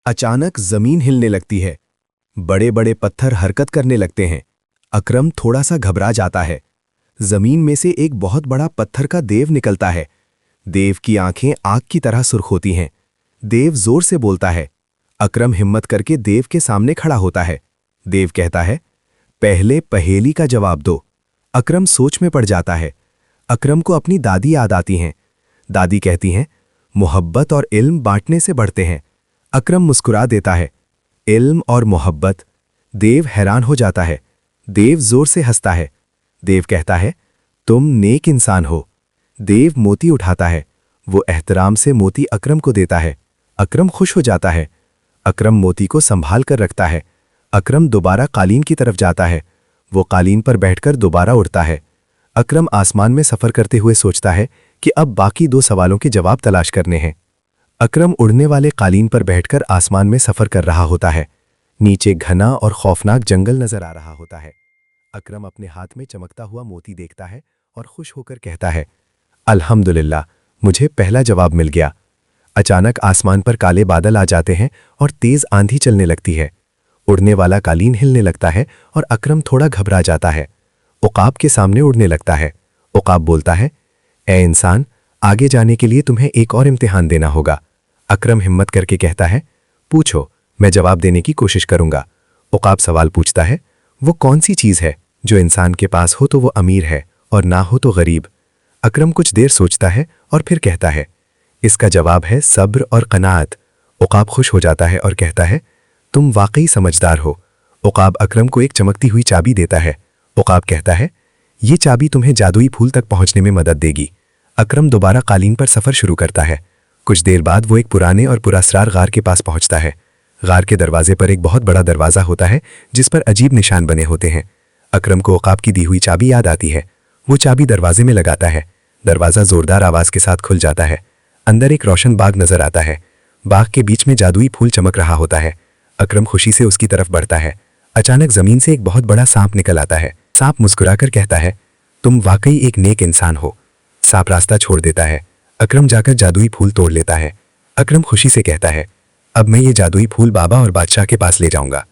अचानक जमीन हिलने लगती है। बड़े बड़े पत्थर हरकत करने लगते हैं। अकरम थोड़ा सा घबरा जाता है। जमीन में से एक बहुत बड़ा पत्थर का देव निकलता है। देव की आंखें आग की तरह सुर्ख होती हैं। देव जोर से बोलता है। अकरम हिम्मत करके देव के सामने खड़ा होता है। देव कहता है, पहले पहेली का जवाब दो। अकरम सोच में पड़ जाता है। अकरम को अपनी दादी याद आती हैं। दादी कहती हैं, मोहब्बत और इल्म बांटने से बढ़ते हैं। अकरम मुस्कुरा देता है। इल्म और मोहब्बत। देव हैरान हो जाता है। देव जोर से हंसता है। देव कहता है, तुम नेक इंसान हो। देव मोती उठाता है। वो एहतराम से मोती अकरम को देता है। अकरम खुश हो जाता है। अकरम मोती को संभाल कर रखता है। अकरम दोबारा कालीन की तरफ जाता है। वो कालीन पर बैठकर दोबारा उड़ता है। अकरम आसमान में सफर करते हुए सोचता है कि अब बाकी 2 सवालों के जवाब तलाश करने हैं। अकरम उड़ने वाले कालीन पर बैठकर आसमान में सफर कर रहा होता है। नीचे घना और खौफनाक जंगल नजर आ रहा होता है। अकरम अपने हाथ में चमकता हुआ मोती देखता है और खुश होकर कहता है, अल्हम्दुलिल्लाह, मुझे पहला जवाब मिल गया। अचानक आसमान पर काले बादल आ जाते हैं और तेज आंधी चलने लगती है। उड़ने वाला कालीन हिलने लगता है और अकरम थोड़ा घबरा जाता है। उकाब के सामने उड़ने लगता है। उकाब बोलता है, ए इंसान, आगे जाने के लिए तुम्हें एक और इम्तिहान देना होगा। अकरम हिम्मत करके कहता है, पूछो, मैं जवाब देने की कोशिश करूंगा। उकाब सवाल पूछता है, वो कौन सी चीज है जो इंसान के पास हो तो वो अमीर है और ना हो तो गरीब? अकरम कुछ देर सोचता है और फिर कहता है, इसका जवाब है सब्र और कनाअत। उकाब खुश हो जाता है और कहता है, तुम वाकई समझदार हो। उकाब अकरम को एक चमकती हुई चाबी देता है। उकाब कहता है, ये चाबी तुम्हें जादुई फूल तक पहुंचने में मदद देगी। अकरम दोबारा कालीन पर सफर शुरू करता है। कुछ देर बाद वो एक पुराने और पुरअसरार गार के पास पहुंचता है। गार के दरवाजे पर एक बहुत बड़ा दरवाजा होता है जिस पर अजीब निशान बने होते हैं। अकरम को उकाब की दी हुई चाबी याद आती है। वो चाबी दरवाजे में लगाता है। दरवाजा जोरदार आवाज के साथ खुल जाता है। अंदर एक रोशन बाग नजर आता है। बाग के बीच में जादुई फूल चमक रहा होता है। अकरम खुशी से उसकी तरफ बढ़ता है। अचानक जमीन से एक बहुत बड़ा सांप निकल आता है। सांप मुस्कुराकर कहता है, तुम वाकई एक नेक इंसान हो। सांप रास्ता छोड़ देता है। अकरम जाकर जादुई फूल तोड़ लेता है। अकरम खुशी से कहता है, अब मैं ये जादुई फूल बाबा और बादशाह के पास ले जाऊंगा।